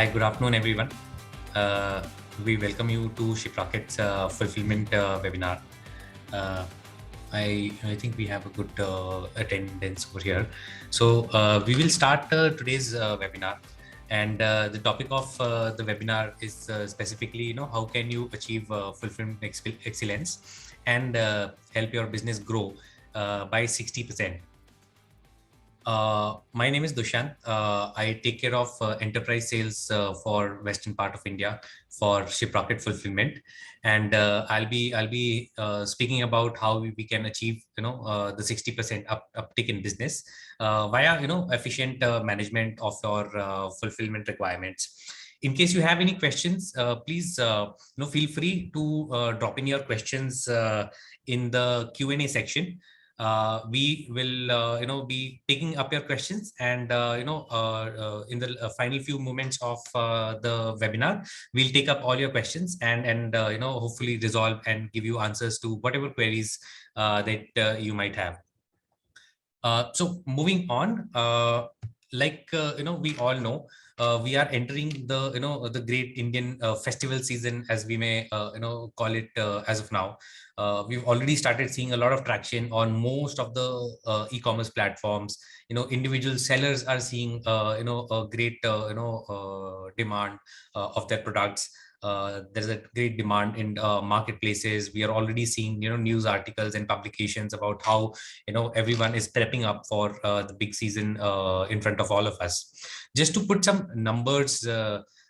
Hi, good afternoon, everyone. We welcome you to Shiprocket's fulfillment webinar. I think we have a good attendance over here. So we will start today's webinar, and the topic of the webinar is specifically, how can you achieve fulfillment excellence and help your business grow by 60%. My name is Dushyant. I take care of enterprise sales for Western part of India for Shiprocket fulfillment, and I'll be speaking about how we can achieve the 60% uptick in business via efficient management of your fulfillment requirements. In case you have any questions, please feel free to drop in your questions in the Q&A section. We will be taking up your questions, and in the final few moments of the webinar, we'll take up all your questions and hopefully resolve and give you answers to whatever queries that you might have. So moving on, we all know, we are entering the great Indian festival season, as we may call it as of now. We've already started seeing a lot of traction on most of the e-commerce platforms. Individual sellers are seeing a great demand of their products. There's a great demand in marketplaces. We are already seeing news articles and publications about how everyone is prepping up for the big season in front of all of us. Just to put some numbers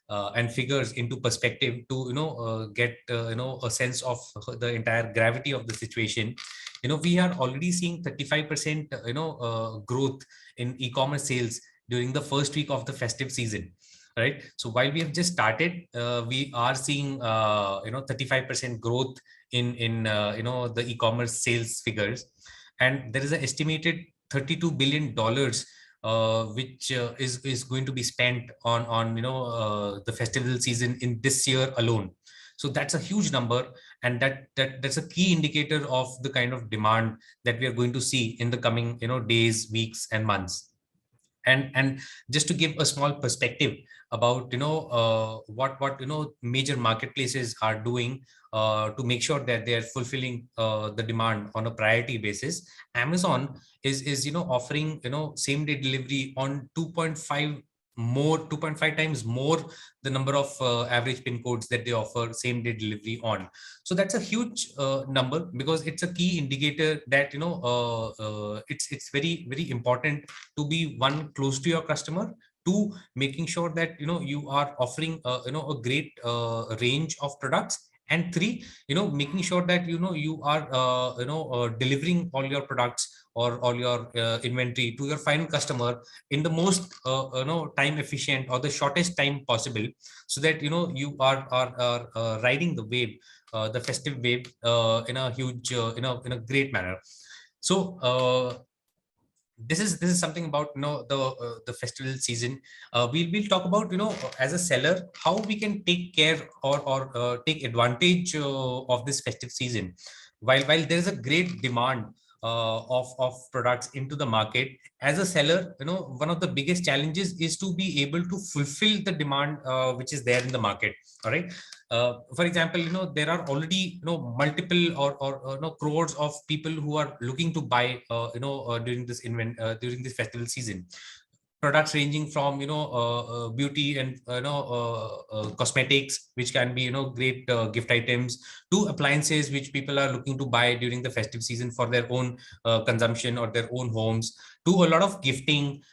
and figures into perspective to get a sense of the entire gravity of the situation. We are already seeing 35% growth in e-commerce sales during the first week of the festive season. Right. So while we have just started, we are seeing 35% growth in the e-commerce sales figures, and there is an estimated $32 billion which is going to be spent on the festival season in this year alone. So that's a huge number, and that's a key indicator of the kind of demand that we are going to see in the coming days, weeks, and months. And just to give a small perspective about what major marketplaces are doing to make sure that they are fulfilling the demand on a priority basis. Amazon is offering same day delivery on 2.5 times more the number of average pin codes that they offer same day delivery on. So that's a huge number, because it's a key indicator that it's very, very important to be, one, close to your customer, two, making sure that you are offering a great range of products, and three, making sure that you are delivering all your products or all your inventory to your final customer in the most time efficient or the shortest time possible, so that you are riding the wave, the festive wave, in a huge in a great manner. So this is something about the festival season. We'll talk about as a seller, how we can take care or take advantage of this festive season. While there is a great demand of products into the market, as a seller, one of the biggest challenges is to be able to fulfill the demand which is there in the market. All right. For example, there are already multiple or crores of people who are looking to buy during this festival season, products ranging from beauty and cosmetics, which can be great gift items, to appliances which people are looking to buy during the festive season for their own consumption or their own homes, to a lot of gifting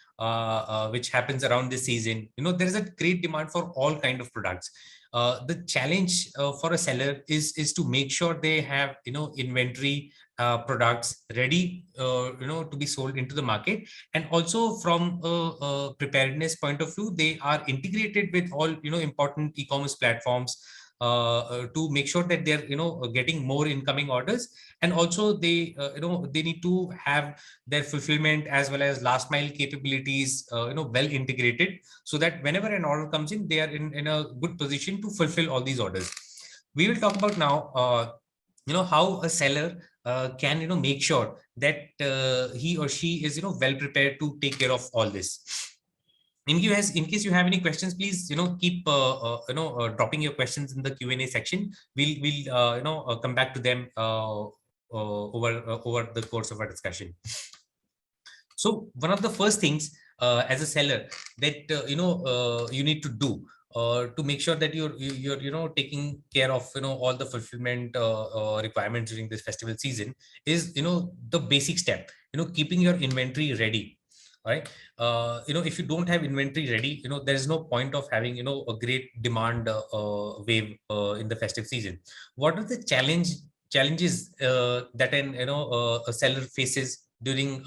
which happens around this season. There is a great demand for all kind of products. The challenge for a seller is to make sure they have inventory products ready to be sold into the market, and also from a preparedness point of view, they are integrated with all important e-commerce platforms to make sure that they're getting more incoming orders, and also they they need to have their fulfillment as well as last mile capabilities well integrated, so that whenever an order comes in, they are in a good position to fulfill all these orders. We will talk about now how a seller can make sure that he or she is well prepared to take care of all this. in case you have any questions, please keep dropping your questions in the Q&A section. We'll come back to them over the course of our discussion. So one of the first things as a seller that you need to do to make sure that you're taking care of all the fulfillment requirements during this festival season is the basic step, keeping your inventory ready. Right. If you don't have inventory ready, there is no point of having a great demand wave in the festive season. What are the challenges that a seller faces during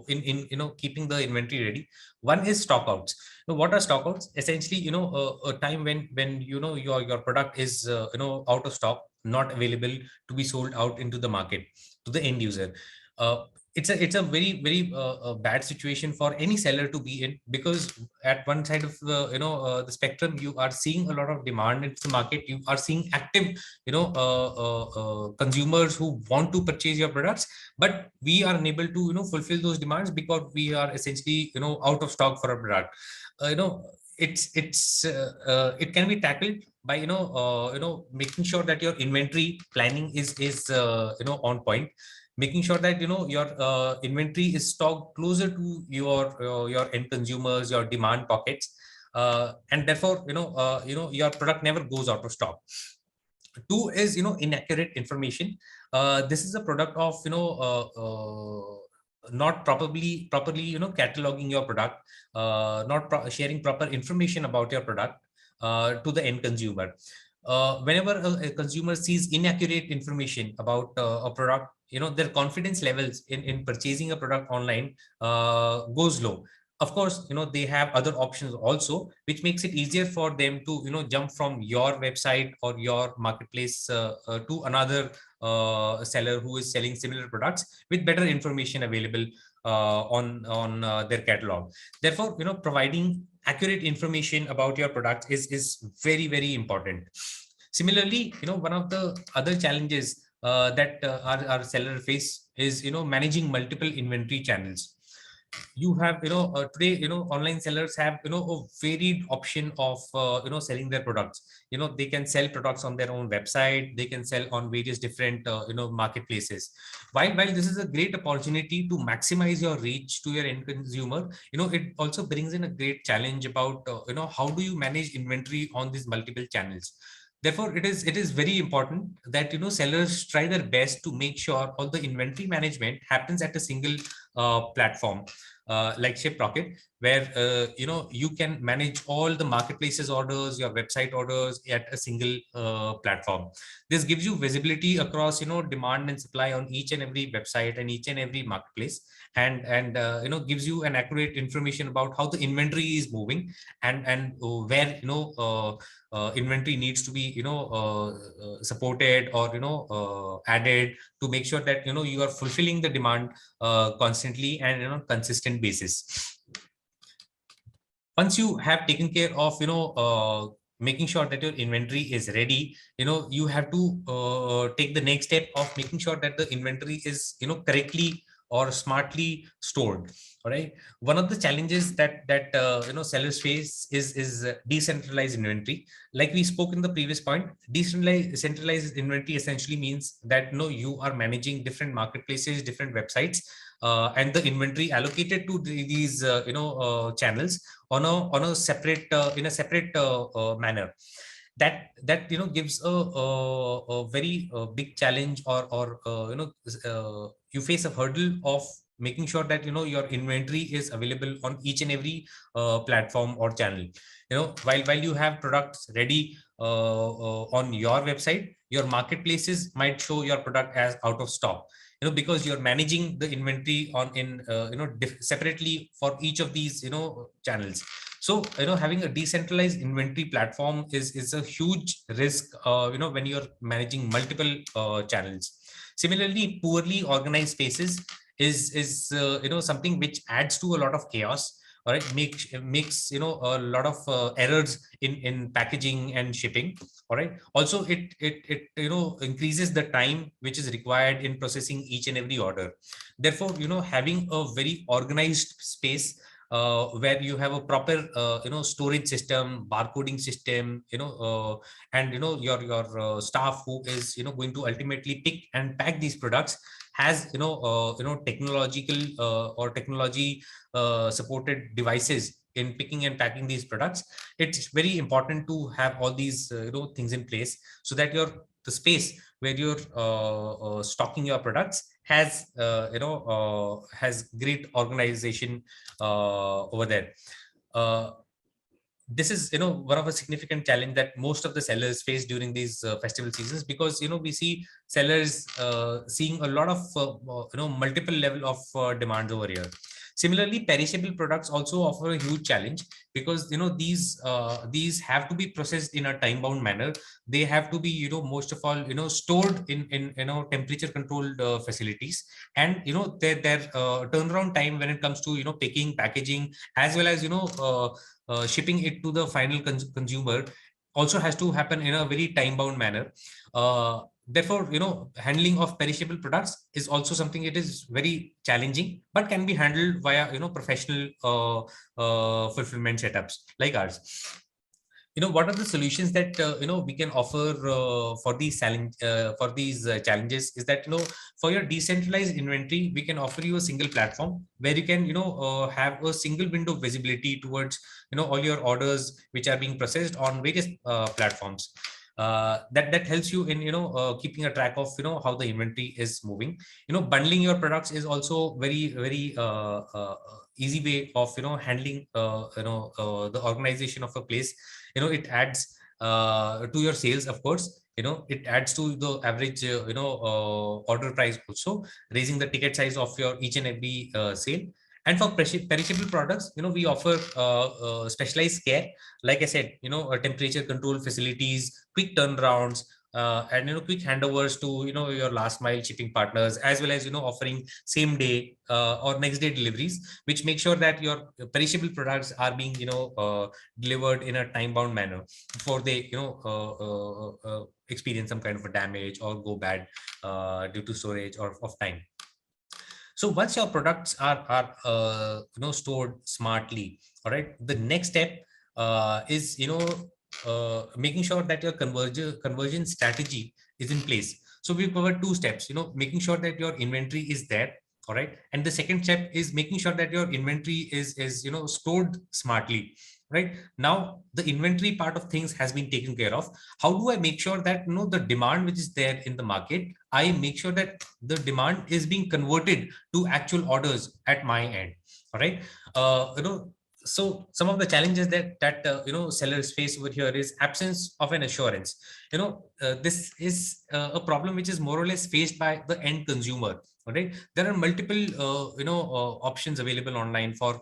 in keeping the inventory ready? One is stockouts. What are stockouts? Essentially, a time when your product is out of stock, not available to be sold out into the market to the end user. It's a very bad situation for any seller to be in, because at one side of the spectrum, you are seeing a lot of demand into the market. You are seeing active consumers who want to purchase your products, but we are unable to fulfill those demands because we are essentially out of stock for a product. It can be tackled by making sure that your inventory planning is on point, making sure that your inventory is stocked closer to your end consumers, your demand pockets, and therefore your product never goes out of stock. Two is inaccurate information. This is a product of not properly cataloging your product, not sharing proper information about your product to the end consumer. Whenever a consumer sees inaccurate information about a product, their confidence levels in purchasing a product online goes low. Of course, they have other options also, which makes it easier for them to jump from your website or your marketplace to another seller who is selling similar products with better information available on their catalog. Therefore, providing accurate information about your product is very important. Similarly, one of the other challenges that our seller face is managing multiple inventory channels. You have today online sellers have a varied option of selling their products. They can sell products on their own website, they can sell on various different marketplaces. While this is a great opportunity to maximize your reach to your end consumer, it also brings in a great challenge about how do you manage inventory on these multiple channels. Therefore, it is very important that sellers try their best to make sure all the inventory management happens at a single platform like Shiprocket, where you can manage all the marketplaces orders, your website orders at a single platform. This gives you visibility across demand and supply on each and every website and each and every marketplace, and gives you an accurate information about how the inventory is moving, and where inventory needs to be supported or added to make sure that you are fulfilling the demand constantly and consistent basis. Once you have taken care of making sure that your inventory is ready, you have to take the next step of making sure that the inventory is correctly or smartly stored. All right. One of the challenges that sellers face is decentralized inventory. Like we spoke in the previous point, decentralized inventory essentially means that you are managing different marketplaces, different websites, and the inventory allocated to these channels on a separate in a separate manner. That gives a very big challenge, or you face a hurdle of making sure that your inventory is available on each and every platform or channel. While you have products ready on your website, your marketplaces might show your product as out of stock, because you're managing the inventory on in separately for each of these channels. So having a decentralized inventory platform is a huge risk when you're managing multiple channels. Similarly, poorly organized spaces is something which adds to a lot of chaos. All right, makes a lot of errors in packaging and shipping. All right, also it increases the time which is required in processing each and every order. Therefore, having a very organized space where you have a proper storage system, barcoding system, and your staff who is going to ultimately pick and pack these products has technological or technology supported devices in picking and packing these products. It's very important to have all these things in place, so that the space where you're stocking your products has great organization over there. uh, this is one of a significant challenge that most of the sellers face during these festival seasons, because we see sellers seeing a lot of multiple level of demands over here. Similarly, perishable products also offer a huge challenge, because these have to be processed in a time bound manner. They have to be most of all stored in temperature controlled facilities, and their turnaround time when it comes to picking, packaging, as well as shipping it to the final consumer also has to happen in a very time bound manner. Therefore, handling of perishable products is also something, it is very challenging, but can be handled via professional fulfillment setups like ours. What are the solutions that we can offer for these challenges, is that for your decentralized inventory, we can offer you a single platform where you can have a single window of visibility towards all your orders which are being processed on various platforms. That helps you in keeping a track of how the inventory is moving. Bundling your products is also very easy way of handling the organization of a place. It adds to your sales, of course. It adds to the average order price also, raising the ticket size of your each and every sale. And for perishable products, we offer specialized care. Like I said, temperature control facilities, quick turnarounds, and quick handovers to your last mile shipping partners, as well as offering same day or next day deliveries, which make sure that your perishable products are being delivered in a time bound manner before they experience some kind of a damage or go bad due to storage or of time. So once your products are stored smartly, all right, the next step is making sure that your conversion strategy is in place. So we covered two steps, making sure that your inventory is there, all right, and the second step is making sure that your inventory is stored smartly. Right now, the inventory part of things has been taken care of. How do I make sure that the demand which is there in the market, I make sure that the demand is being converted to actual orders at my end? All right. So some of the challenges that sellers face over here is absence of an assurance. This is a problem which is more or less faced by the end consumer. All right, there are multiple options available online for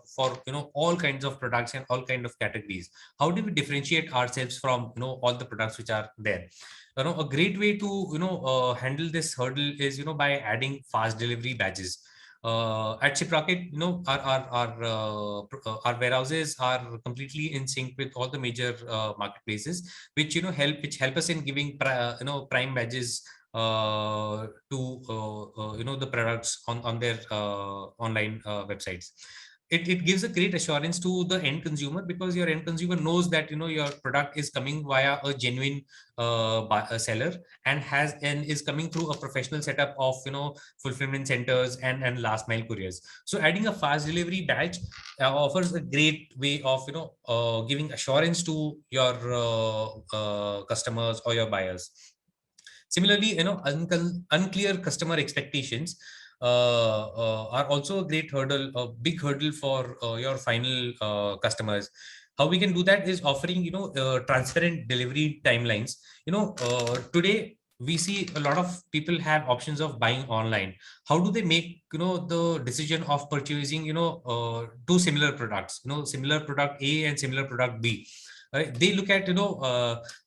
all kinds of products and all kind of categories. How do we differentiate ourselves from all the products which are there? A great way to handle this hurdle is by adding fast delivery badges. At Shiprocket, our warehouses are completely in sync with all the major marketplaces, which help us in giving prime badges to the products on their online websites. It gives a great assurance to the end consumer, because your end consumer knows that your product is coming via a genuine seller, and is coming through a professional setup of fulfillment centers and last mile couriers. So adding a fast delivery badge offers a great way of giving assurance to your customers or your buyers. Similarly, unclear customer expectations are also a great hurdle, a big hurdle for your final customers. How we can do that is offering transparent delivery timelines. Today we see a lot of people have options of buying online. How do they make the decision of purchasing two similar products, similar product A and similar product B? Right? They look at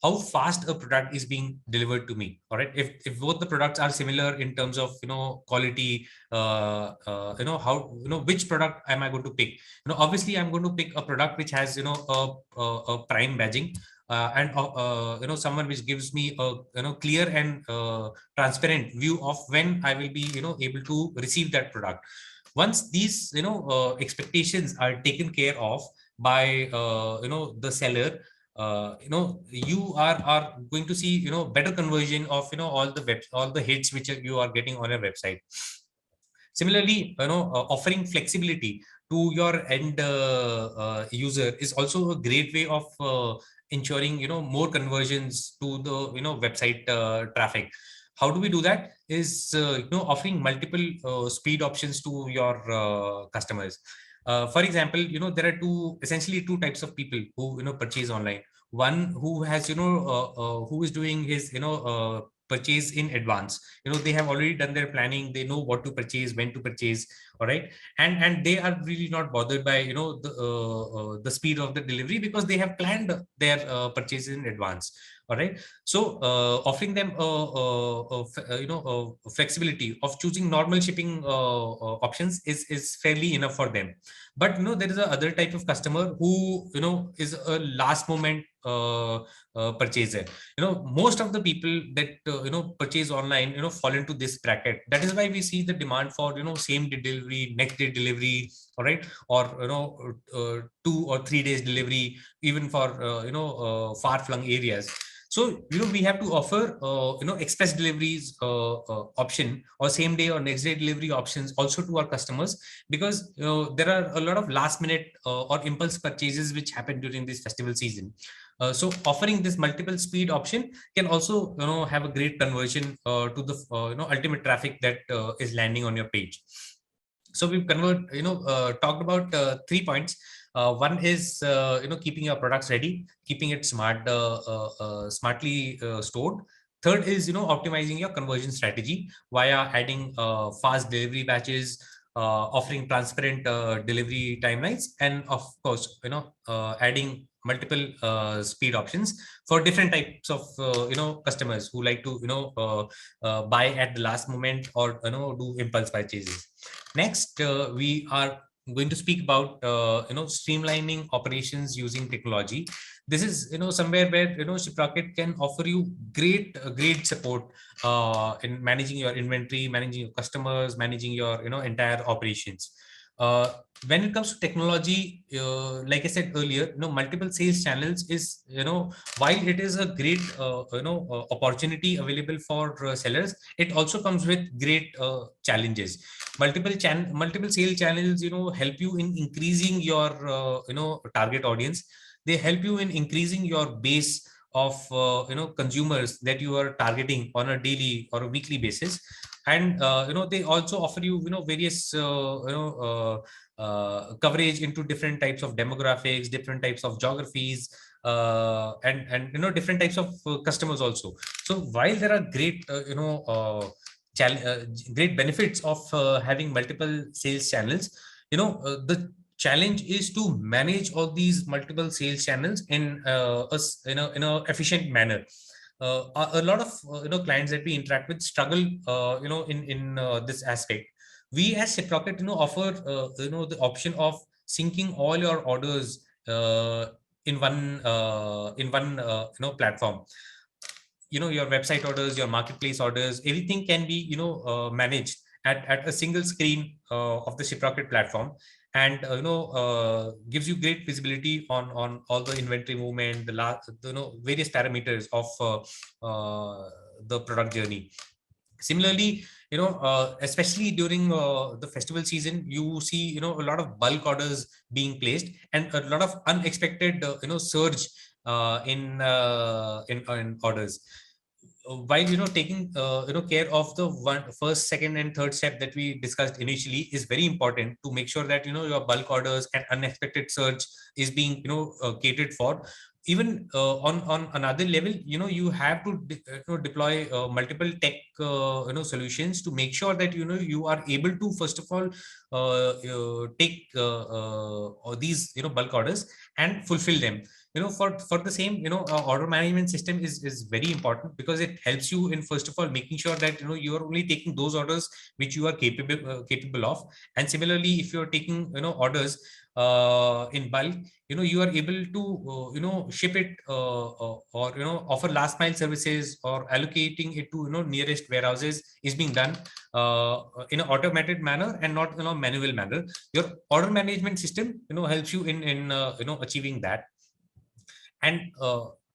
how fast a product is being delivered to me. All right, if both the products are similar in terms of quality, how which product am I going to pick? Obviously I'm going to pick a product which has a prime badging, and someone which gives me a clear and transparent view of when I will be able to receive that product. Once these expectations are taken care of by the seller, you are going to see better conversion of all the hits which you are getting on your website. Similarly, offering flexibility to your end user is also a great way of ensuring more conversions to the website traffic. How do we do that? Is offering multiple speed options to your customers. For example, there are essentially two types of people who purchase online. One who has who is doing his purchase in advance. They have already done their planning, they know what to purchase, when to purchase. All right. And they are really not bothered by the speed of the delivery, because they have planned their purchases in advance. All right. So offering them flexibility of choosing normal shipping options is fairly enough for them. But there is a other type of customer who is a last moment purchaser. Most of the people that purchase online fall into this bracket. That is why we see the demand for same day delivery, next day delivery. All right. Or 2 or 3 days delivery, even for far flung areas. So we have to offer express deliveries option, or same day or next day delivery options also to our customers, because there are a lot of last minute or impulse purchases which happen during this festival season. So offering this multiple speed option can also have a great conversion to the ultimate traffic that is landing on your page. So we've talked about 3 points. One is keeping your products ready, keeping it smartly stored. Third is optimizing your conversion strategy via adding fast delivery batches, offering transparent delivery timelines, and of course adding multiple speed options for different types of customers who like to buy at the last moment, or do impulse purchases. Next, we are going to speak about streamlining operations using technology. This is somewhere where Shiprocket can offer you great support in managing your inventory, managing your customers, managing your entire operations. Uh, when it comes to technology, like I said earlier, multiple sales channels is while it is a great opportunity available for sellers, it also comes with great challenges. Multiple sales channels help you in increasing your target audience. They help you in increasing your base of consumers that you are targeting on a daily or a weekly basis. And they also offer you various coverage into different types of demographics, different types of geographies, and different types of customers also. So while there are great benefits of having multiple sales channels, the challenge is to manage all these multiple sales channels in a efficient manner. A lot of clients that we interact with struggle in this aspect. We as Shiprocket offer the option of syncing all your orders in one platform. Your website orders, your marketplace orders, everything can be managed at a single screen of the Shiprocket platform. And gives you great visibility on all the inventory movement, the last various parameters of the product journey. Similarly, especially during the festival season, you see a lot of bulk orders being placed, and a lot of unexpected surge in orders. While taking care of the first, second, and third step that we discussed initially is very important, to make sure that your bulk orders and unexpected surge is being catered for. Even on another level, you have to deploy multiple tech solutions to make sure that you are able to first of all take these bulk orders and fulfill them. For the same order management system is very important, because it helps you in first of all making sure that you are only taking those orders which you are capable of. And similarly, if you are taking orders in bulk, you are able to ship it or offer last mile services, or allocating it to nearest warehouses is being done in an automated manner and not in a manual manner. Your order management system, helps you in achieving that. And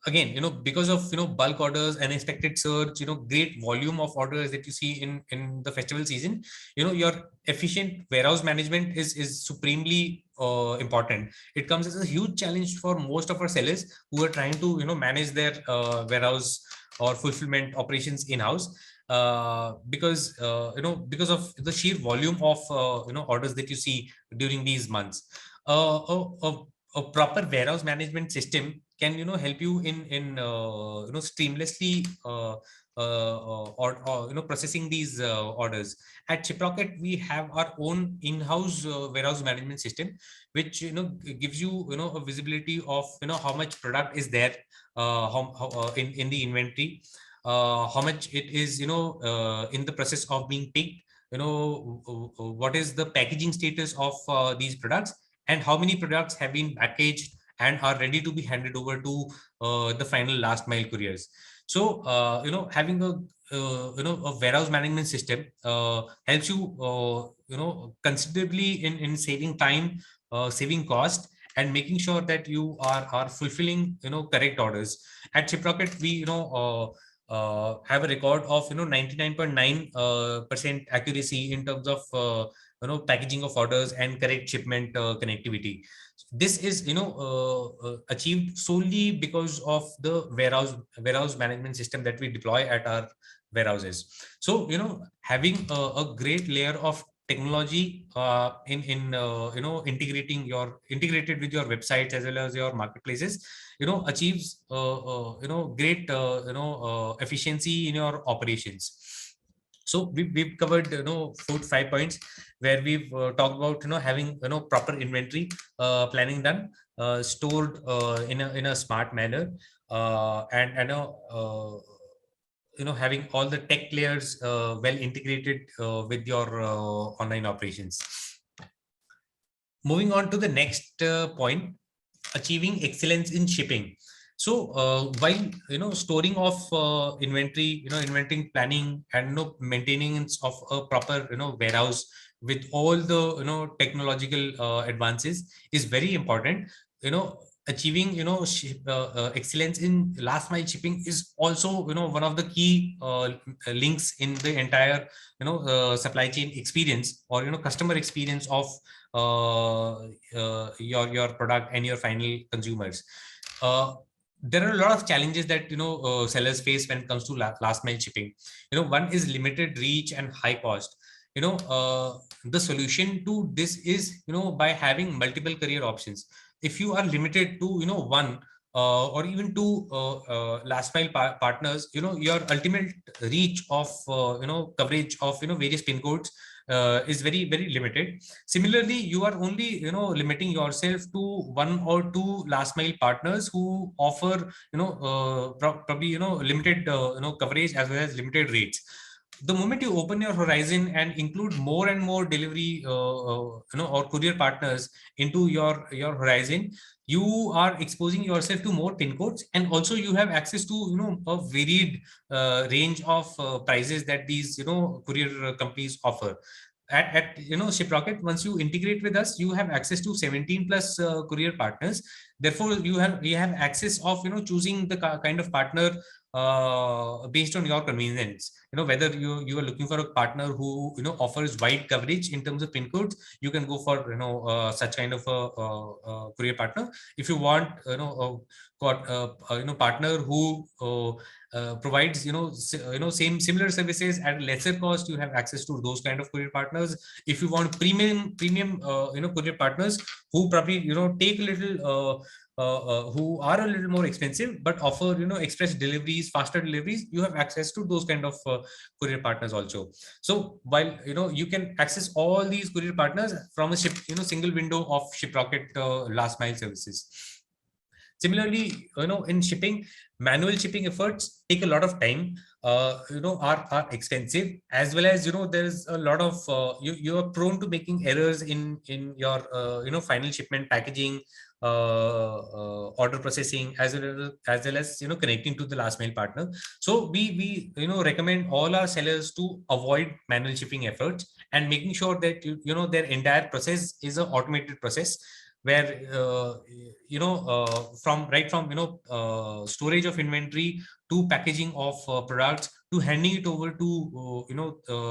again, because of bulk orders, unexpected surge, great volume of orders that you see in the festival season, your efficient warehouse management is supremely important. It comes as a huge challenge for most of our sellers who are trying to manage their warehouse or fulfillment operations in-house, because of the sheer volume of orders that you see during these months. A proper warehouse management system can help you in seamlessly or processing these orders. At Shiprocket, we have our own in-house warehouse management system, which gives you a visibility of how much product is there, in the inventory, how much it is in the process of being picked, what is the packaging status of these products, and how many products have been packaged and are ready to be handed over to the final last mile couriers. So having a warehouse management system helps you considerably in saving time, saving cost, and making sure that you are fulfilling correct orders. At Shiprocket, we have a record of 99.9% accuracy in terms of packaging of orders and correct shipment connectivity. This is achieved solely because of the warehouse management system that we deploy at our warehouses. So having a great layer of technology integrated with your websites as well as your marketplaces achieves great efficiency in your operations. So we've covered 4 to 5 points where we've talked about having proper inventory planning done, stored in a smart manner, and having all the tech layers well integrated with your online operations. Moving on to the next point, achieving excellence in shipping. So while storing of inventory, inventory planning, and maintenance of a proper warehouse with all the technological advances is very important. Achieving excellence in last mile shipping is also one of the key links in the entire supply chain experience, or customer experience of your product and your final consumers. There are a lot of challenges that sellers face when it comes to last mile shipping. One is limited reach and high cost. The solution to this is by having multiple career options. If you are limited to one or even two last mile partners, your ultimate reach of coverage of various pin codes is very, very limited. Similarly, you are only limiting yourself to one or two last mile partners who offer probably limited coverage as well as limited rates. The moment you open your horizon and include more and more delivery or courier partners into your horizon, you are exposing yourself to more pin codes, and also you have access to a varied range of prices that these courier companies offer. At Shiprocket, once you integrate with us, you have access to 17 plus courier partners. Therefore, we have access of choosing the kind of partner based on your convenience. Whether you are looking for a partner who offers wide coverage in terms of pin codes, you can go for such kind of a courier partner. If you want partner who provides similar services at lesser cost, you have access to those kind of courier partners. If you want premium courier partners who probably take a little who are a little more expensive but offer express deliveries, faster deliveries, you have access to those kind of courier partners also. So while you can access all these courier partners from a single window of Shiprocket last mile services. Similarly, in shipping, manual shipping efforts take a lot of time, are expensive, as well as there is a lot of you are prone to making errors in your final shipment packaging, order processing, as well as connecting to the last mile partner. So we recommend all our sellers to avoid manual shipping efforts, and making sure that their entire process is an automated process, where from right from storage of inventory to packaging of products to handing it over to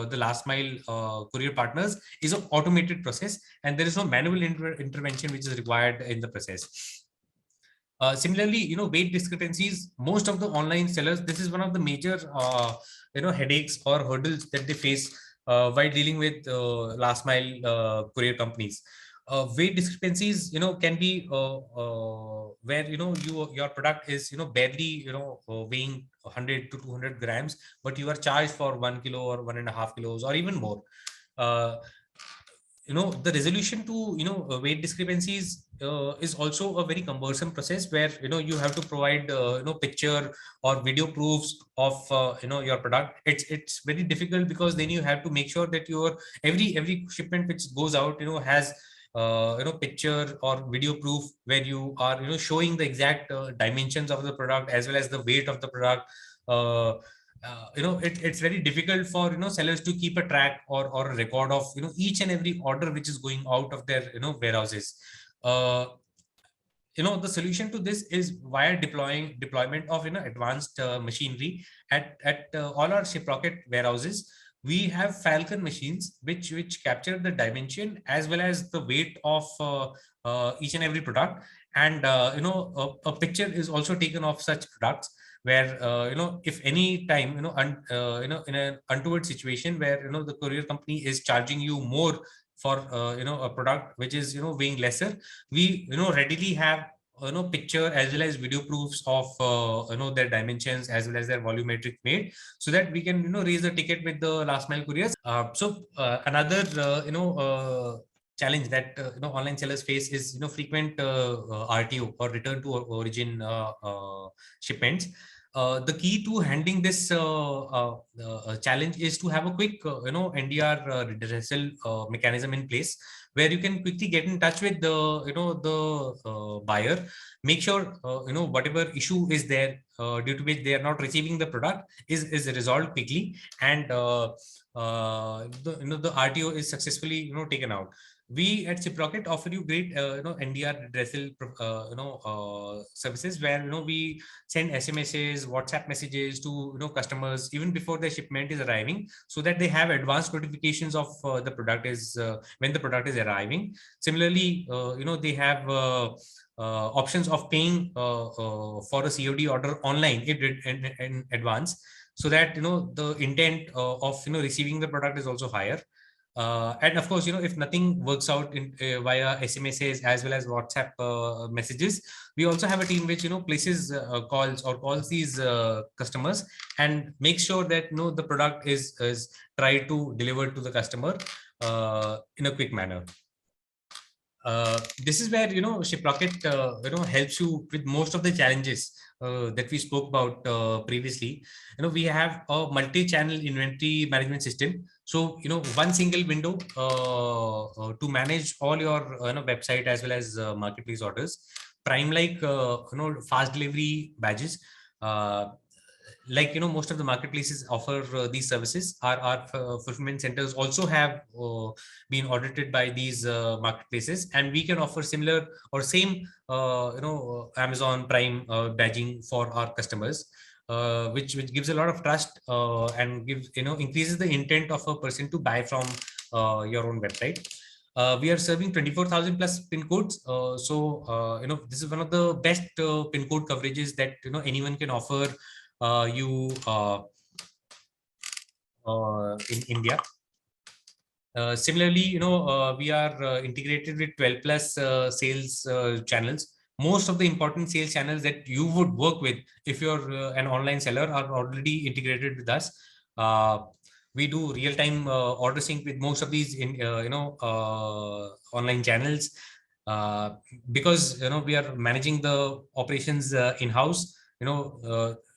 the last mile courier partners is an automated process, and there is no manual intervention which is required in the process. Similarly, weight discrepancies. Most of the online sellers, this is one of the major headaches or hurdles that they face while dealing with last mile courier companies. Weight discrepancies, can be where your product is barely weighing 100 to 200 grams, but you are charged for 1 kilo or 1.5 kilos or even more. The resolution to weight discrepancies is also a very cumbersome process, where you have to provide picture or video proofs of your product. It's very difficult, because then you have to make sure that your every shipment which goes out has picture or video proof, where you are showing the exact dimensions of the product as well as the weight of the product. It's very difficult for sellers to keep a track or a record of each and every order which is going out of their warehouses. The solution to this is via deployment of advanced machinery at all our Shiprocket warehouses. We have Falcon machines which capture the dimension as well as the weight of each and every product, and a picture is also taken of such products, where if any time in an untoward situation where the courier company is charging you more for a product which is weighing lesser, we readily have picture as well as video proofs of their dimensions as well as their volumetric weight, so that we can raise the ticket with the last mile couriers. Another challenge that online sellers face is frequent RTO, or return to origin shipments. The key to handling this challenge is to have a quick NDR redressal mechanism in place, where you can quickly get in touch with the buyer, make sure whatever issue is there due to which they are not receiving the product is resolved quickly, and the RTO is successfully taken out. We at Shiprocket offer you great NDR redressal services, where we send SMSs, WhatsApp messages to customers even before the shipment is arriving, so that they have advanced notifications of the product is when the product is arriving. Similarly, they have options of paying for a COD order online in advance, so that the intent of receiving the product is also higher. And of course, if nothing works out via SMSs as well as WhatsApp messages, we also have a team which places calls these customers, and make sure that the product is tried to deliver to the customer in a quick manner. This is where Shiprocket helps you with most of the challenges that we spoke about previously. We have a multi-channel inventory management system. So one single window to manage all your website as well as marketplace orders. Prime, like fast delivery badges. Like most of the marketplaces offer these services. Our fulfillment centers also have been audited by these marketplaces, and we can offer similar or same Amazon Prime badging for our customers, which gives a lot of trust and gives increases the intent of a person to buy from your own website. We are serving 24,000 plus pin codes. This is one of the best pin code coverages that anyone can offer you in India. Similarly, we are integrated with 12 plus sales channels. Most of the important sales channels that you would work with if you're an online seller are already integrated with us. We do real-time order sync with most of these online channels, because we are managing the operations in-house.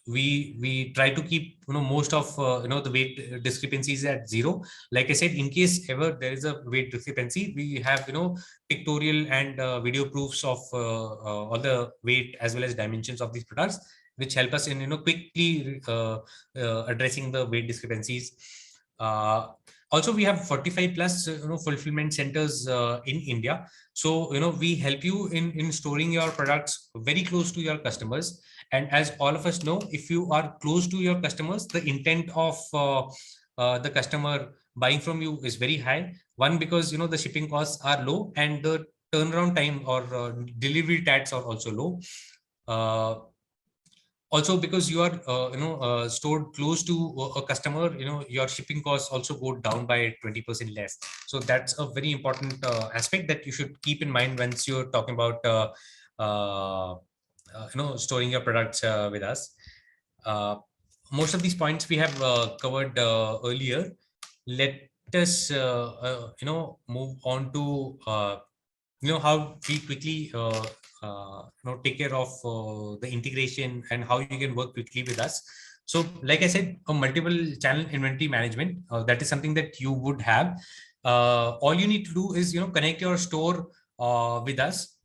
we try to keep most of the weight discrepancies at zero. Like I said, in case ever there is a weight discrepancy, we have pictorial and video proofs of all the weight as well as dimensions of these products, which help us in quickly addressing the weight discrepancies. Also, we have 45 plus fulfillment centers in India. So we help you in storing your products very close to your customers. And as all of us know, if you are close to your customers, the intent of the customer buying from you is very high. One, because the shipping costs are low, and the turnaround time or delivery tags are also low. Also, because you are stored close to a customer, your shipping costs also go down by 20% less. So that's a very important aspect that you should keep in mind once you're talking about uh, storing your products with us. Most of these points we have covered earlier. Let us move on to how we quickly take care of the integration and how you can work quickly with us. So like I said, a multiple channel inventory management, that is something that you would have. All you need to do is connect your store with us.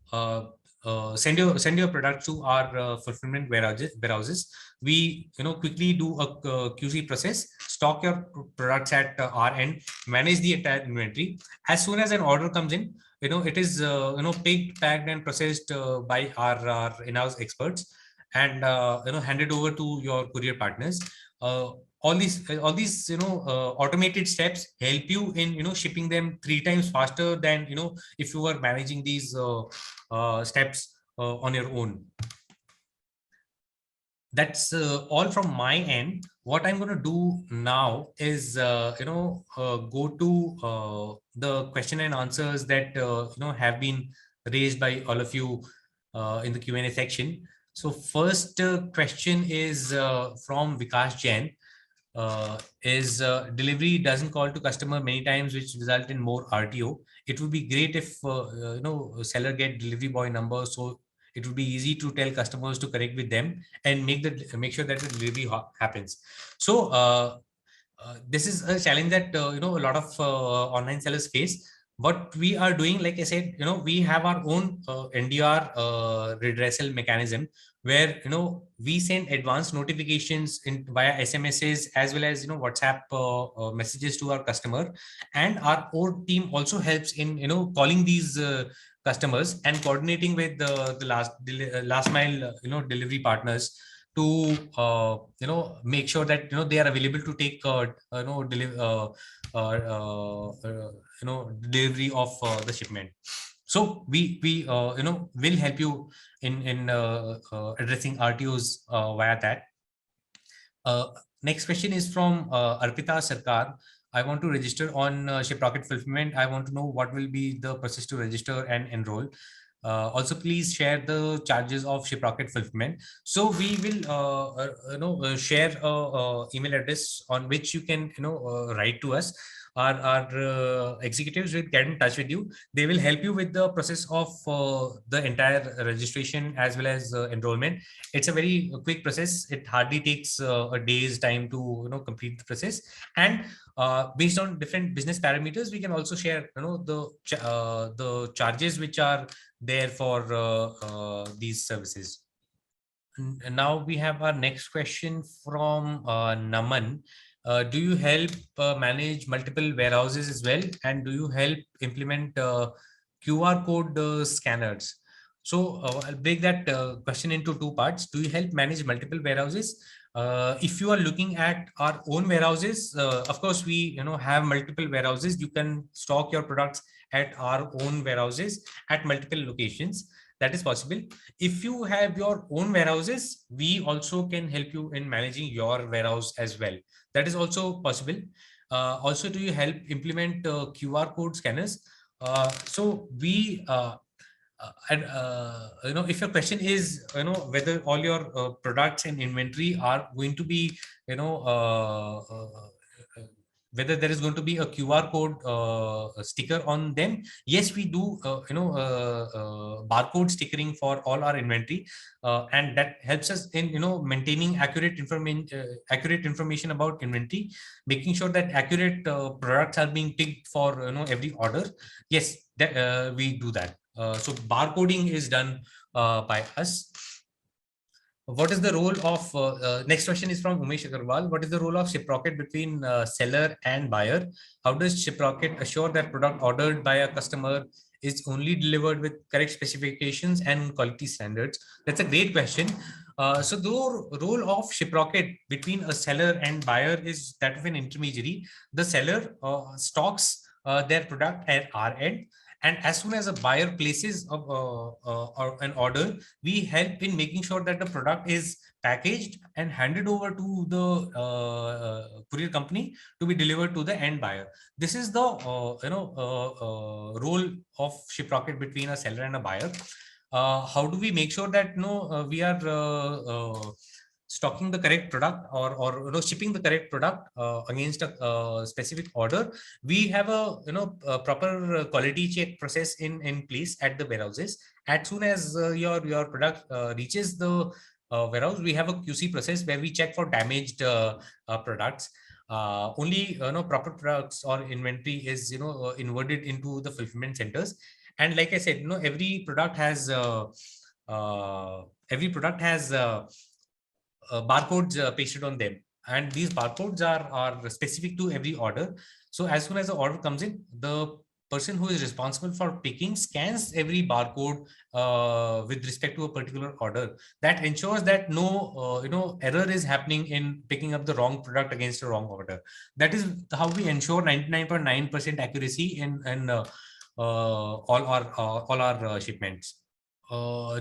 Send your products to our fulfillment warehouses. We quickly do a QC process, stock your products at our end, manage the entire inventory. As soon as an order comes in, it is picked, packed and processed by our in-house experts, and handed over to your courier partners. uh, all these automated steps help you in shipping them 3 times faster than if you were managing these steps on your own. That's all from my end. What I'm going to do now is go to the question and answers that have been raised by all of you in the Q&A section. So first question is from Vikas Jain. Is delivery doesn't call to customer many times, which result in more RTO. It would be great if seller get delivery boy number, so it would be easy to tell customers to connect with them and make sure that the delivery happens. So this is a challenge that a lot of online sellers face. What we are doing, like I said, we have our own NDR redressal mechanism, where we send advanced notifications in via SMSs as well as WhatsApp messages to our customer, and our own team also helps in calling these customers and coordinating with the last mile delivery partners to make sure that they are available to take delivery of the shipment. So we will help you in addressing RTOs via that. Next question is from Arpita Sarkar. I want to register on Shiprocket fulfillment. I want to know what will be the process to register and enroll. Also, please share the charges of Shiprocket fulfillment. So we will share a email address on which you can write to us. Our executives will get in touch with you. They will help you with the process of the entire registration as well as enrollment. It's a very quick process. It hardly takes a day's time to complete the process. And based on different business parameters, we can also share the charges which are there for these services. And now we have our next question from Naman. Do you help manage multiple warehouses as well? And do you help implement QR code scanners? So I'll break that question into two parts. Do you help manage multiple warehouses? If you are looking at our own warehouses, of course, we have multiple warehouses. You can stock your products at our own warehouses at multiple locations. That is possible. If you have your own warehouses, we also can help you in managing your warehouse as well. That is also possible. Also, do you help implement QR code scanners? So we and if your question is whether all your products and inventory are going to be whether there is going to be a QR code sticker on them. Yes, we do, barcode stickering for all our inventory, and that helps us in maintaining accurate information about inventory, making sure that accurate products are being ticked for every order. Yes, that we do that. So barcoding is done by us. What is the role of next question is from Umesh Agarwal. What is the role of Shiprocket between seller and buyer? How does Shiprocket assure that product ordered by a customer is only delivered with correct specifications and quality standards? That's a great question. So the role of Shiprocket between a seller and buyer is that of an intermediary. The seller stocks their product at our end, and as soon as a buyer places an order, we help in making sure that the product is packaged and handed over to the courier company to be delivered to the end buyer. This is the role of Shiprocket between a seller and a buyer. How do we make sure that we are stocking the correct product, or shipping the correct product against a specific order? We have a proper quality check process in place at the warehouses. As soon as your product reaches the warehouse, we have a QC process where we check for damaged products. Only proper products or inventory is inverted into the fulfillment centers. And like I said, every product has barcodes pasted on them, and these barcodes are specific to every order. So as soon as the order comes in, the person who is responsible for picking scans every barcode with respect to a particular order. That ensures that no error is happening in picking up the wrong product against a wrong order. That is how we ensure 99.9% accuracy in all our shipments.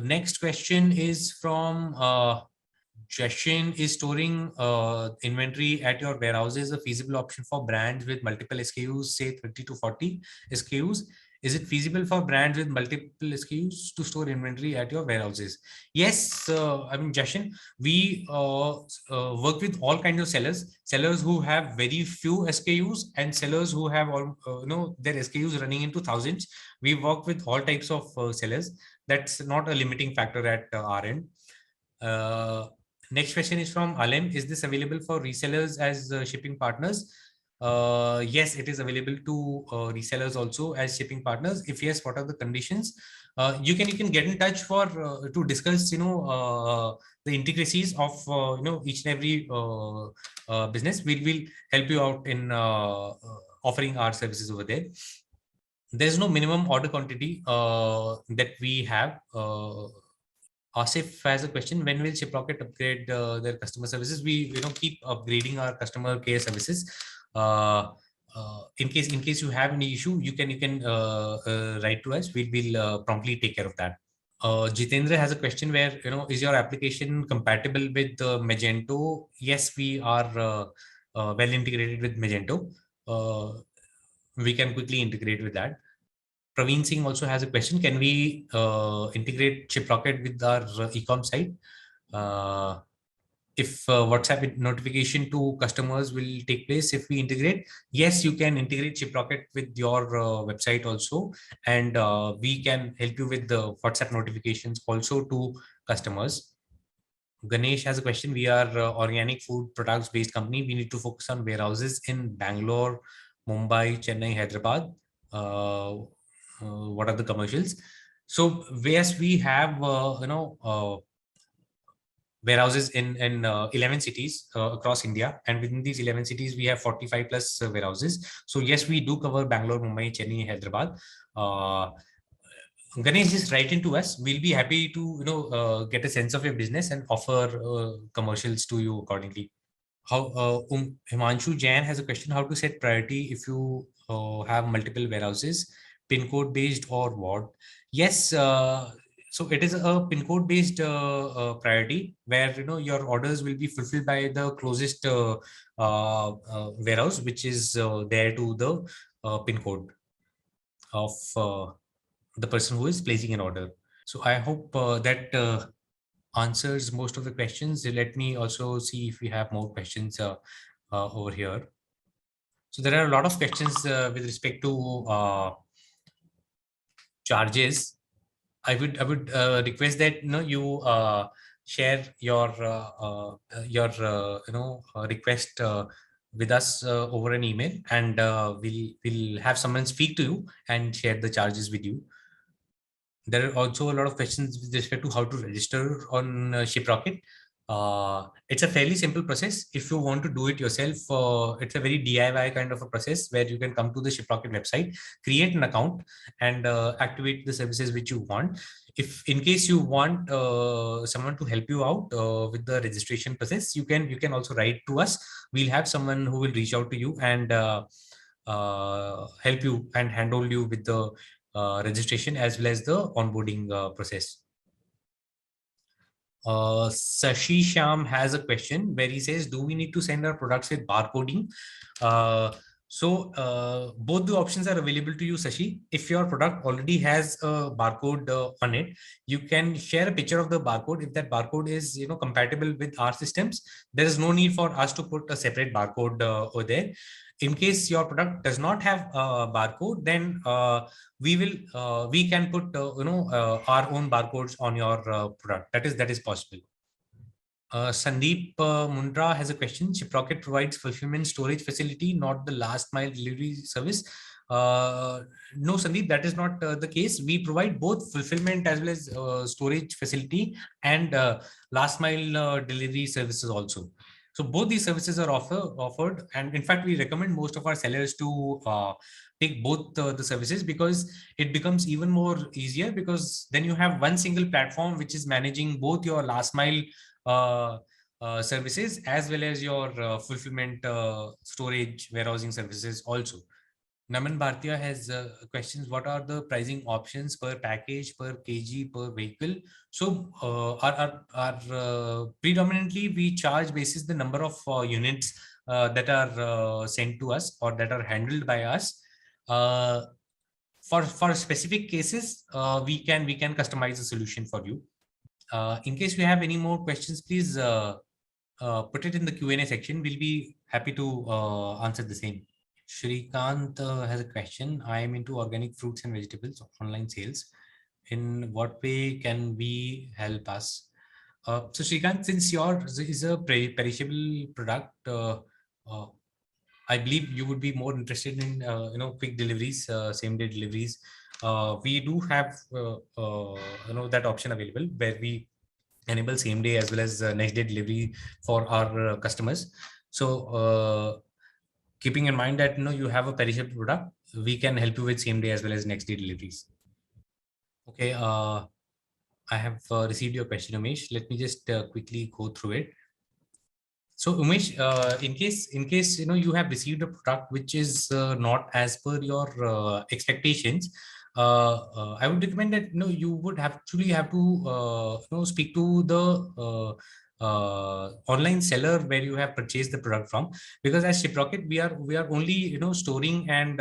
Next question is from Jashin. Is storing inventory at your warehouses a feasible option for brands with multiple SKUs, say 30 to 40 SKUs? Is it feasible for brands with multiple SKUs to store inventory at your warehouses? Yes, I mean, Jashin, we work with all kinds of sellers who have very few SKUs, and sellers who have all their SKUs running into thousands. We work with all types of sellers. That's not a limiting factor at our end. Next question is from Alim. Is this available for resellers as shipping partners? Yes, it is available to resellers also as shipping partners. If yes, what are the conditions? You can get in touch for to discuss the intricacies of each and every business. We will help you out in offering our services over there. There's no minimum order quantity that we have. Asif has a question. When will Shiprocket upgrade their customer services? We keep upgrading our customer care services. In case you have any issue, you can write to us. We will promptly take care of that. Jitendra has a question where is your application compatible with Magento? Yes, we are well integrated with Magento. We can quickly integrate with that. Praveen Singh also has a question. Can we integrate Shiprocket with our e-com site? If WhatsApp notification to customers will take place if we integrate, yes, you can integrate Shiprocket with your website also, and we can help you with the WhatsApp notifications also to customers. Ganesh has a question. We are organic food products based company. We need to focus on warehouses in Bangalore, Mumbai, Chennai, Hyderabad. What are the commercials? So yes, we have warehouses in 11 cities across India, and within these 11 cities we have 45 plus warehouses. So yes, we do cover Bangalore, Mumbai, Chennai, Hyderabad. Ganesh, just write into us. We'll be happy to get a sense of your business and offer commercials to you accordingly. How Himanshu Jain has a question. How to set priority if you have multiple warehouses, pin code based or what? Yes, so it is a pin code based priority where your orders will be fulfilled by the closest warehouse, which is there to the pin code of the person who is placing an order. So I hope that answers most of the questions. Let me also see if we have more questions over here. So there are a lot of questions with respect to charges. I would request that you share your request with us over an email, and we'll have someone speak to you and share the charges with you. There are also a lot of questions with respect to how to register on Shiprocket. It's a fairly simple process. If you want to do it yourself, it's a very DIY kind of a process where you can come to the Shiprocket website, create an account, and activate the services which you want. If in case you want someone to help you out with the registration process, you can also write to us. We'll have someone who will reach out to you and help you and handle you with the registration as well as the onboarding process. Sashi Sham has a question where he says, do we need to send our products with barcoding? Both the options are available to you, Sashi. If your product already has a barcode on it, you can share a picture of the barcode. If that barcode is compatible with our systems, there is no need for us to put a separate barcode over there. In case your product does not have a barcode, then we can put our own barcodes on your product. That is possible. Sandeep Mundra has a question. Shiprocket provides fulfillment storage facility, not the last mile delivery service. No, Sandeep, that is not the case. We provide both fulfillment as well as storage facility and last mile delivery services also. So both these services are offered, and in fact, we recommend most of our sellers to take both the services, because it becomes even more easier, because then you have one single platform which is managing both your last mile services as well as your fulfillment, storage, warehousing services also. Naman Bhartiya has questions. What are the pricing options per package, per kg, per vehicle? So predominantly we charge basis the number of units that are sent to us or that are handled by us. For specific cases, we can customize a solution for you. In case you have any more questions, please put it in the Q&A section. We'll be happy to answer the same. Shrikant has a question. I am into organic fruits and vegetables online sales. In what way can we help us? So Shrikant, since yours is a perishable product, I believe you would be more interested in quick deliveries, same day deliveries. We do have that option available where we enable same day as well as next day delivery for our customers. So keeping in mind that you have a perishable product, we can help you with same day as well as next day deliveries. Okay, I have received your question, Umesh. Let me just quickly go through it. So Umesh, in case you have received a product which is not as per your expectations, I would recommend that you would actually have to speak to the online seller where you have purchased the product from, because as Shiprocket we are only storing and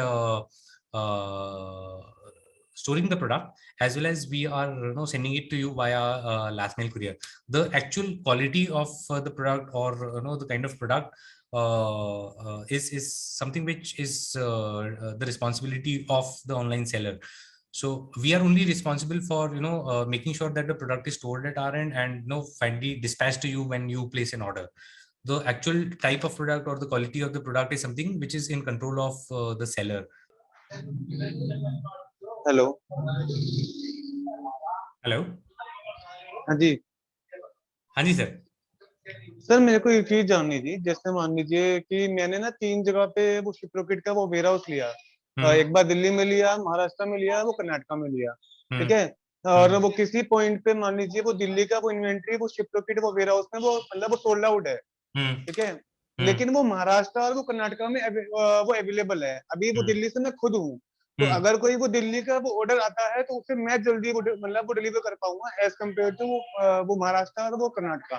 storing the product, as well as we are sending it to you via last mile courier. The actual quality of the product, or the kind of product is something which is the responsibility of the online seller. So we are only responsible for making sure that the product is stored at our end and finally dispatched to you when you place an order. The actual type of product or the quality of the product is something which is in control of the seller. Hello hello, हाँ जी हाँ जी sir. Sir मेरे को एक चीज जाननी थी। जैसे मान लीजिए कि मैंने ना 3 जगह पे वो शिप्रोकिट का वो वेयर हाउस लिया। एक बार दिल्ली में लिया, महाराष्ट्र में लिया, वो कर्नाटका में लिया। ठीक है। और वो किसी पॉइंट पे मान लीजिए वो दिल्ली का वो इन्वेंट्री वो शिप्रोकिट वो वेयर हाउस में वो मतलब वो सोल्ड आउट है। ठीक है। लेकिन वो महाराष्ट्र और वो कर्नाटका में वो अवेलेबल है। अभी वो दिल्ली से मैं खुद हूँ, तो अगर कोई वो दिल्ली का वो ऑर्डर आता है तो उसे मैं जल्दी वो मतलब वो डिलीवर कर पाऊंगा एज कम्पेयर टू वो महाराष्ट्र और वो कर्नाटका।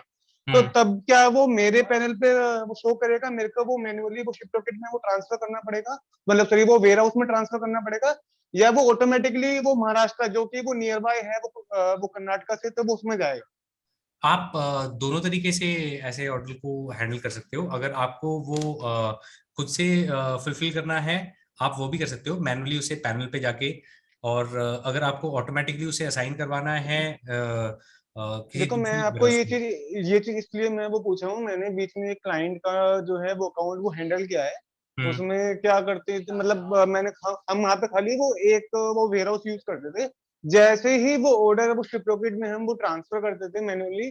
तो तब क्या वो मेरे पैनल पे वो शो करेगा, मेरे को वो मैन्युअली वो शिप्रोकिट में वो ट्रांसफर करना पड़ेगा, मतलब सॉरी वो वेयर हाउस में ट्रांसफर करना पड़ेगा, या वो ऑटोमेटिकली वो महाराष्ट्र जो कि वो नियर बाय है वो कर्नाटका से, तो वो उसमें जाएगा? आप दोनों तरीके से ऐसे ऑर्डर को हैंडल कर सकते हो। अगर आपको वो खुद से फुलफिल करना है, आप वो भी कर सकते हो मैनुअली उसे पैनल पे जाके। और अगर आपको ऑटोमेटिकली उसे असाइन करवाना है किसी देखो मैं दूसरे आपको वेयरहाउस में। ये चीज इसलिए मैं वो पूछा हूँ, मैंने बीच में एक क्लाइंट का जो है वो अकाउंट वो हैंडल किया है। हम्म। उसमें क्या करते थे, मतलब हम वहाँ पे खाली वो एक वो वेयर हाउस यूज करते थे। जैसे ही वो ऑर्डर वो शिपरॉकेट में हम वो ट्रांसफर करते थे मैन्युअली,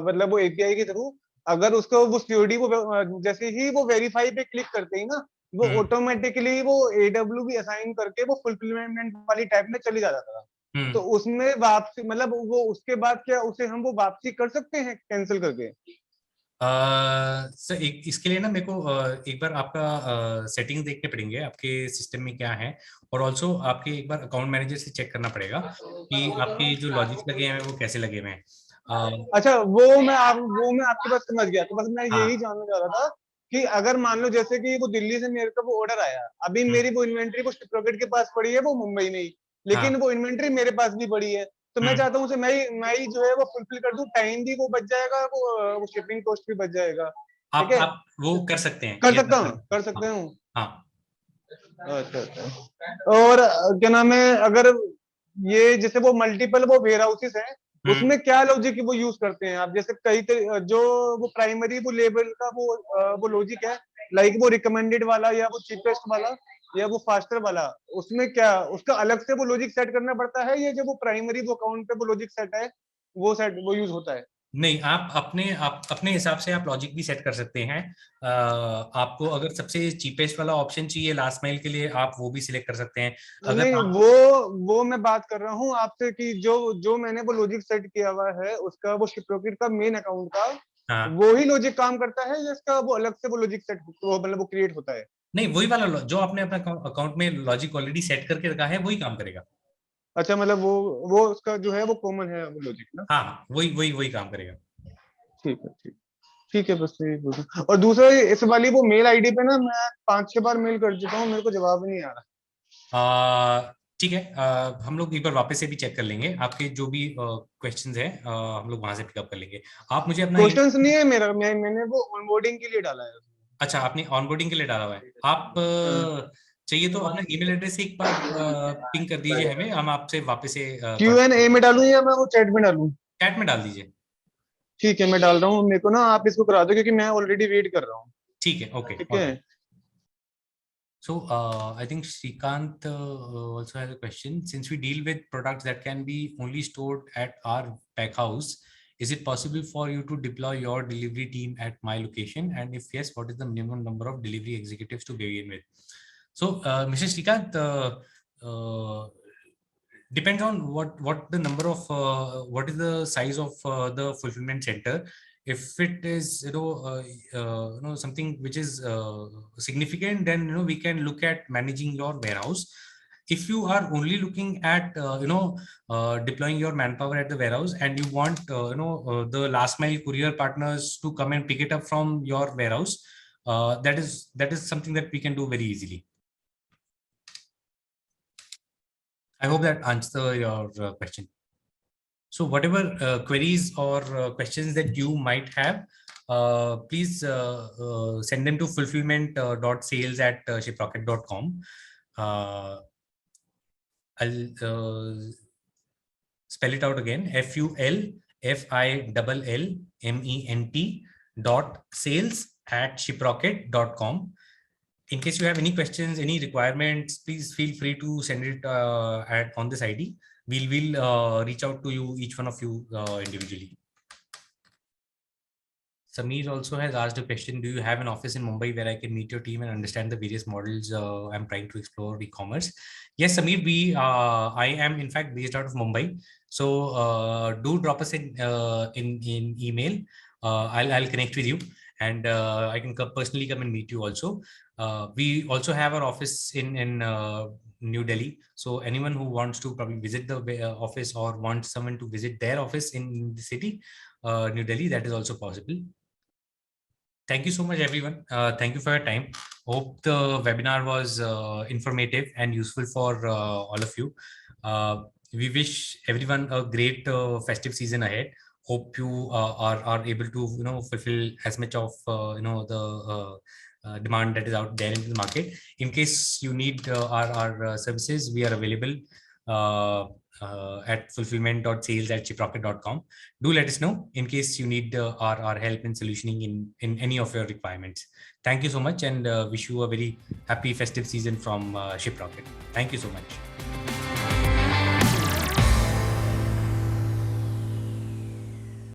मतलब वो एपीआई के थ्रू। अगर उसको वो सीओडी वो जैसे ही वो वेरीफाई पे क्लिक करते ही ना, वो हम्म। ऑटोमेटिकली वो एडब्ल्यू भी असाइन करके वो फुलफिलमेंट वाली टाइप में चली जाता था। तो हम्म। उसमें वापसी मतलब वो उसके बाद क्या उसे हम वो वापसी कर सकते हैं कैंसिल करके? सर एक इसके लिए ना मेरे को एक बार आपका सेटिंग्स देखने पड़ेंगे आपके सिस्टम में क्या है। और ऑल्सो आपके एक बार अकाउंट मैनेजर से चेक करना पड़ेगा कि आपके जो लॉजिक्स लगे हैं वो कैसे लगे हुए हैं। अच्छा, वो मैं आपके पास समझ गया। तो बस मैं यही हाँ। जानना चाह रहा था कि अगर मान लो जैसे कि वो दिल्ली से मेरे को वो ऑर्डर आया, अभी हम्म। मेरी वो इन्वेंट्री वो शिपरॉकेट के पास पड़ी है वो मुंबई में ही, लेकिन हाँ। वो इन्वेंट्री मेरे पास भी पड़ी है। तो मैं हम्म। चाहता हूँ उसे मैं ही जो है वो फुलफिल कर दूं, टाइम भी वो बच जाएगा, वो शिपिंग कॉस्ट भी बच जाएगा। ठीक है, आप वो कर सकते हैं, कर ये सकता आप कर हूँ, सकते कर हैं। सकते हाँ। हूँ। हाँ। अच्छा अच्छा। और क्या नाम है, अगर ये जैसे वो मल्टीपल वो वेयर हाउसेस हैं, हम्म। उसमें क्या लॉजिक वो यूज करते हैं आप? जैसे जो वो प्राइमरी वो लेवल का वो लॉजिक है, लाइक वो रिकमेंडेड वाला या वो चीपेस्ट वाला या वो फास्टर वाला, उसमें क्या उसका अलग से वो लॉजिक सेट करना पड़ता है, ये जो वो प्राइमरी वो अकाउंट पे वो लॉजिक सेट है वो यूज होता है? नहीं, आप अपने हिसाब से आप लॉजिक भी सेट कर सकते हैं। आपको अगर सबसे चीपेस्ट वाला ऑप्शन चाहिए लास्ट माइल के लिए, आप वो भी सिलेक्ट कर सकते हैं। अगर नहीं, आप वो मैं बात कर रहा हूँ आपसे कि जो जो मैंने वो लॉजिक सेट किया हुआ है उसका वो शिपरॉकेट का मेन अकाउंट का, हाँ। वो ही लॉजिक काम करता है या इसका वो अलग से वो लॉजिक सेट वो मतलब वो क्रिएट होता है? नहीं, वही वाला जो आपने अपना अकाउंट में लॉजिक ऑलरेडी सेट करके रखा है वही काम करेगा। अच्छा, मतलब वो उसका जो है वो कॉमन है वो लॉजिक ना? हाँ हाँ, वही वही वही काम करेगा। ठीक है, ठीक। ठीक है, बस यही पूछा। और दूसरा इस वाली वो मेल आईडी पे ना मैं 5-6 बार मेल कर चुका हूँ, मेरे को जवाब नहीं आ रहा। ठीक है, हम लोग एक बार वापस से भी चेक कर लेंगे आपके जो भी क्वेश्चंस हैं, हम लोग वहां से पिकअप कर लेंगे। आप मुझे अपना क्वेश्चंस नहीं है मेरा, मैंने वो ऑनबोर्डिंग के लिए डाला है। अच्छा, आपने ऑनबोर्डिंग के लिए डाला हुआ है। आप हाँ। चाहिए तो अपना ईमेल एड्रेस एक बार पिंग कर दीजिए हमें, हम आपसे वापस से क्यू एन ए में डालूं या मैं वो चैट में डालूं? चैट में डाल दीजिए। ठीक है, मैं डाल रहा हूँ। मेरे को ना आप इसको करा दो क्योंकि मैं ऑलरेडी वेट कर रहा हूँ। ठीक है, ओके, ठीक है। Alright. So I think Srikanth also has a question. Since we deal with products that can be only stored at our pack house, is it possible for you to deploy your delivery team at my location? And if yes, what is the minimum number of delivery executives to begin with? So, Mr. Srikanth, uh, depends on what the number of what is the size of the fulfillment center. If it is something which is significant, then we can look at managing your warehouse. If you are only looking at deploying your manpower at the warehouse and you want the last mile courier partners to come and pick it up from your warehouse, that is something that we can do very easily. I hope that answers your question. So whatever queries or questions that you might have, please send them to fulfillment.sales@shiprocket.com. I'll spell it out again: fulfillment.sales@shiprocket.com. In case you have any questions, any requirements, please feel free to send it on this ID. We'll reach out to you, each one of you individually. Sameer also has asked a question: do you have an office in Mumbai where I can meet your team and understand the various models I'm trying to explore e-commerce? Yes, Sameer, I am in fact based out of Mumbai. So do drop us in email. I'll connect with you, and I can personally come and meet you also. We also have our office in New Delhi. So anyone who wants to probably visit the office or wants someone to visit their office in the city, New Delhi, that is also possible. Thank you so much, everyone. Thank you for your time. Hope the webinar was informative and useful for all of you. We wish everyone a great festive season ahead. hope you are able to fulfill as much of demand that is out there in the market. In case you need our services, we are available at fulfillment.sales@shiprocket.com. Do let us know in case you need our help in solutioning in any of your requirements. Thank you so much, and wish you a very happy festive season from Shiprocket. Thank you so much.